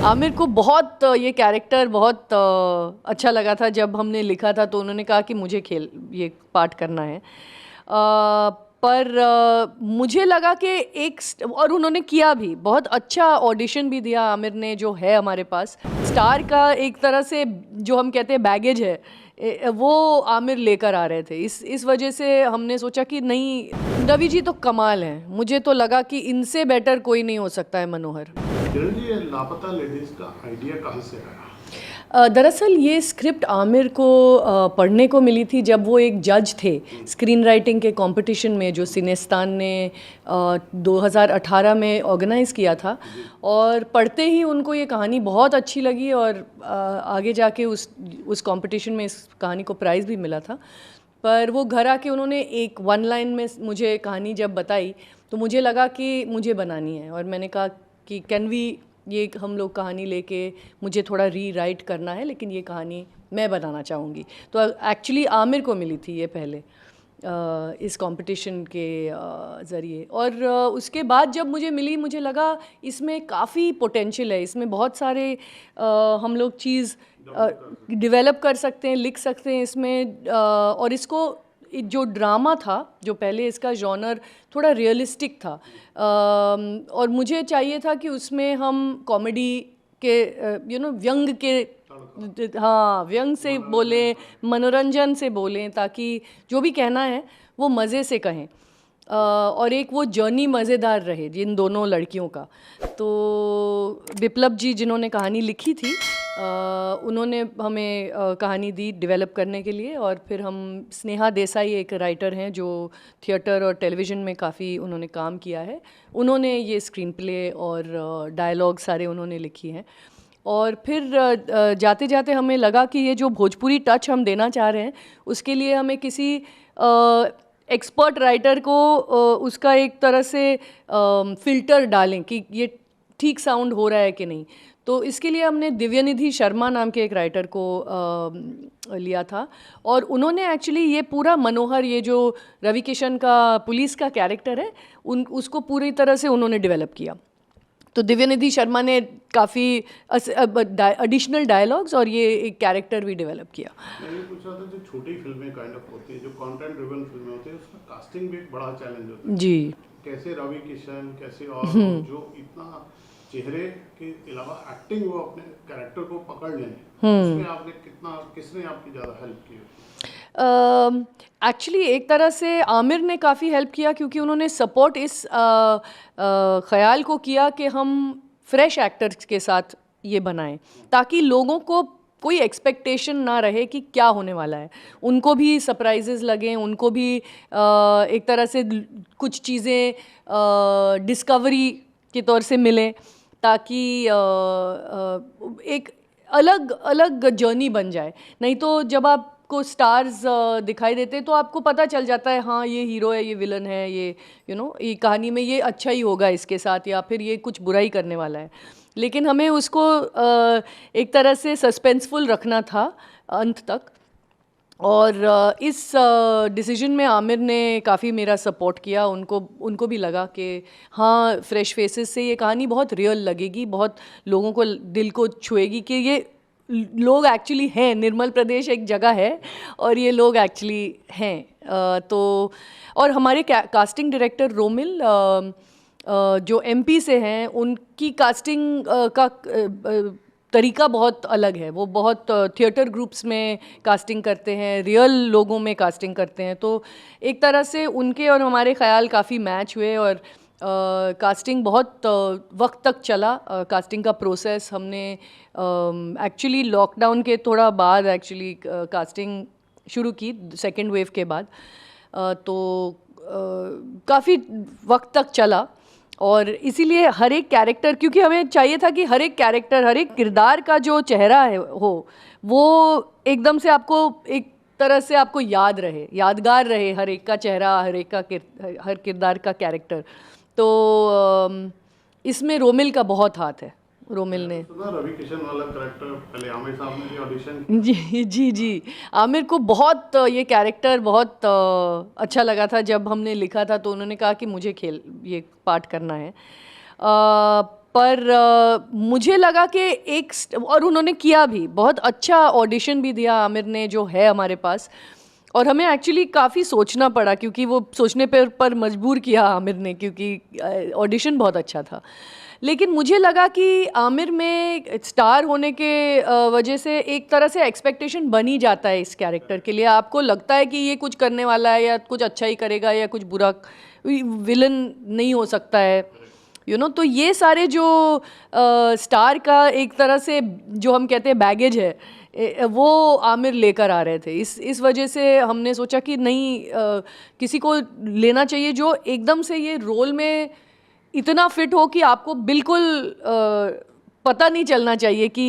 आमिर को बहुत ये कैरेक्टर बहुत अच्छा लगा था। जब हमने लिखा था तो उन्होंने कहा कि मुझे ये पार्ट करना है। पर मुझे लगा कि और उन्होंने किया भी, बहुत अच्छा ऑडिशन भी दिया आमिर ने, जो है हमारे पास स्टार का एक तरह से जो हम कहते हैं बैगेज है, वो आमिर लेकर आ रहे थे। इस वजह से हमने सोचा कि नहीं, रवि जी तो कमाल हैं। मुझे तो लगा कि इनसे बेटर कोई नहीं हो सकता है मनोहर। ये लापता लेडीज का आइडिया कहाँ से आया? दरअसल ये स्क्रिप्ट आमिर को पढ़ने को मिली थी जब वो एक जज थे स्क्रीन राइटिंग के कंपटीशन में, जो सिनेस्तान ने 2018 में ऑर्गेनाइज़ किया था। और पढ़ते ही उनको ये कहानी बहुत अच्छी लगी और आगे जाके उस कंपटीशन में इस कहानी को प्राइज़ भी मिला था। पर वो घर आके उन्होंने एक 1 लाइन में मुझे कहानी जब बताई तो मुझे लगा कि मुझे बनानी है। और मैंने कहा कि कैन वी ये हम लोग कहानी लेके, मुझे थोड़ा रीराइट करना है, लेकिन ये कहानी मैं बनाना चाहूँगी। तो एक्चुअली आमिर को मिली थी ये पहले इस कंपटीशन के ज़रिए। और उसके बाद जब मुझे मिली, मुझे लगा इसमें काफ़ी पोटेंशियल है, इसमें बहुत सारे हम लोग चीज़ डेवलप कर सकते हैं, लिख सकते हैं इसमें। और इसको जो ड्रामा था, जो पहले इसका जॉनर थोड़ा रियलिस्टिक था, और मुझे चाहिए था कि उसमें हम कॉमेडी के व्यंग के, हाँ, व्यंग से बोलें, मनोरंजन से बोलें, ताकि जो भी कहना है वो मज़े से कहें और एक वो जर्नी मज़ेदार रहे जिन दोनों लड़कियों का। तो बिप्लब जी जिन्होंने कहानी लिखी थी, उन्होंने हमें कहानी दी डेवलप करने के लिए। और फिर हम, स्नेहा देसाई एक राइटर हैं जो थिएटर और टेलीविज़न में काफ़ी उन्होंने काम किया है, उन्होंने ये स्क्रीन प्ले और डायलॉग सारे उन्होंने लिखी हैं। और फिर जाते जाते हमें लगा कि ये जो भोजपुरी टच हम देना चाह रहे हैं, उसके लिए हमें किसी एक्सपर्ट राइटर को उसका एक तरह से फ़िल्टर डालें कि ये ठीक साउंड हो रहा है कि नहीं। तो इसके लिए हमने दिव्यनिधि शर्मा नाम के एक राइटर को लिया था। और उन्होंने एक्चुअली ये पूरा मनोहर, ये जो रवि किशन का पुलिस का कैरेक्टर है, उसको पूरी तरह से उन्होंने डेवलप किया। तो दिव्यनिधि शर्मा ने काफ़ी एडिशनल डायलॉग्स और ये एक कैरेक्टर भी डेवलप किया। मैं ये पूछ रहा था, जो छोटी फिल्में काइंड ऑफ होती है, जो कंटेंट ड्रिवन फिल्में होती है, उसमें कास्टिंग भी एक बड़ा चैलेंज होता है। जी, कैसे रवि किशन, कैसे और जो इतना चेहरे के अलावा एक्टिंग वो अपने कैरेक्टर को पकड़ लें, उसमें आपने किसने आपकी ज़्यादा हेल्प की? एक्चुअली एक तरह से आमिर ने काफ़ी हेल्प किया, क्योंकि उन्होंने सपोर्ट इस ख़याल को किया कि हम फ्रेश एक्टर्स के साथ ये बनाएं, ताकि लोगों को कोई एक्सपेक्टेशन ना रहे कि क्या होने वाला है, उनको भी सरप्राइजेस लगें, उनको भी एक तरह से कुछ चीज़ें डिस्कवरी के तौर से मिलें, ताकि एक अलग अलग जर्नी बन जाए। नहीं तो जब आपको स्टार्स दिखाई देते तो आपको पता चल जाता है, हाँ ये हीरो है, ये विलन है, ये ये कहानी में ये अच्छा ही होगा इसके साथ, या फिर ये कुछ बुरा ही करने वाला है। लेकिन हमें उसको एक तरह से सस्पेंसफुल रखना था अंत तक। और इस डिसीजन में आमिर ने काफ़ी मेरा सपोर्ट किया। उनको भी लगा कि हाँ, फ्रेश फेसेस से ये कहानी बहुत रियल लगेगी, बहुत लोगों को दिल को छुएगी कि ये लोग एक्चुअली हैं, निर्मल प्रदेश एक जगह है और ये लोग एक्चुअली हैं। तो और हमारे कास्टिंग डायरेक्टर रोमिल जो एमपी से हैं, उनकी कास्टिंग का तरीका बहुत अलग है। वो बहुत थिएटर ग्रुप्स में कास्टिंग करते हैं, रियल लोगों में कास्टिंग करते हैं। तो एक तरह से उनके और हमारे ख्याल काफ़ी मैच हुए और कास्टिंग बहुत वक्त तक चला। कास्टिंग का प्रोसेस हमने एक्चुअली लॉकडाउन के थोड़ा बाद एक्चुअली कास्टिंग शुरू की, सेकेंड वेव के बाद। तो काफ़ी वक्त तक चला और इसीलिए हर एक कैरेक्टर, क्योंकि हमें चाहिए था कि हर एक कैरेक्टर, हर एक किरदार का जो चेहरा है वो एकदम से आपको एक तरह से आपको याद रहे, यादगार रहे, हर एक का चेहरा, हर एक का हर किरदार का कैरेक्टर। तो इसमें रोमिल का बहुत हाथ है। रोमिल ने रवि किशन वाला कैरेक्टर पहले आमिर साहब ने भी ऑडिशन जी आमिर को बहुत ये कैरेक्टर बहुत अच्छा लगा था। जब हमने लिखा था तो उन्होंने कहा कि मुझे ये पार्ट करना है। पर मुझे लगा कि और उन्होंने किया भी, बहुत अच्छा ऑडिशन भी दिया आमिर ने जो है हमारे पास, और हमें एक्चुअली काफ़ी सोचना पड़ा क्योंकि वो सोचने पर मजबूर किया आमिर ने, क्योंकि ऑडिशन बहुत अच्छा था। लेकिन मुझे लगा कि आमिर में स्टार होने के वजह से एक तरह से एक्सपेक्टेशन बन ही जाता है इस कैरेक्टर के लिए। आपको लगता है कि ये कुछ करने वाला है या कुछ अच्छा ही करेगा या कुछ बुरा, विलन नहीं हो सकता है, तो ये सारे जो स्टार का एक तरह से जो हम कहते हैं बैगेज है, वो आमिर लेकर आ रहे थे। इस वजह से हमने सोचा कि नहीं, किसी को लेना चाहिए जो एकदम से ये रोल में इतना फिट हो कि आपको बिल्कुल पता नहीं चलना चाहिए कि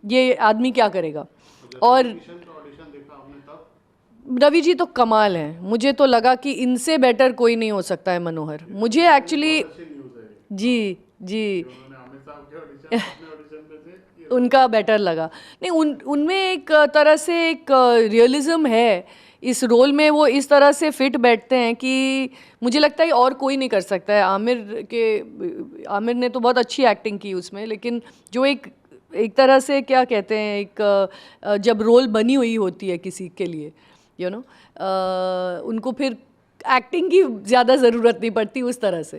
ये आदमी क्या करेगा। और ऑडिशन देखा आपने तब? रवि जी तो कमाल हैं, मुझे तो लगा कि इनसे बेटर कोई नहीं हो सकता है मनोहर। मुझे एक्चुअली अच्छी न्यूज़ है ये। जी जी उन्होंने आमिर साहब के ऑडिशन अपने ऑडिशन में से उनका बेटर लगा। नहीं, उनमें एक तरह से एक रियलिज्म है इस रोल में, वो इस तरह से फिट बैठते हैं कि मुझे लगता है और कोई नहीं कर सकता है। आमिर ने तो बहुत अच्छी एक्टिंग की उसमें, लेकिन जो एक तरह से क्या कहते हैं, जब रोल बनी हुई होती है किसी के लिए, उनको फिर एक्टिंग की ज़्यादा ज़रूरत नहीं पड़ती उस तरह से।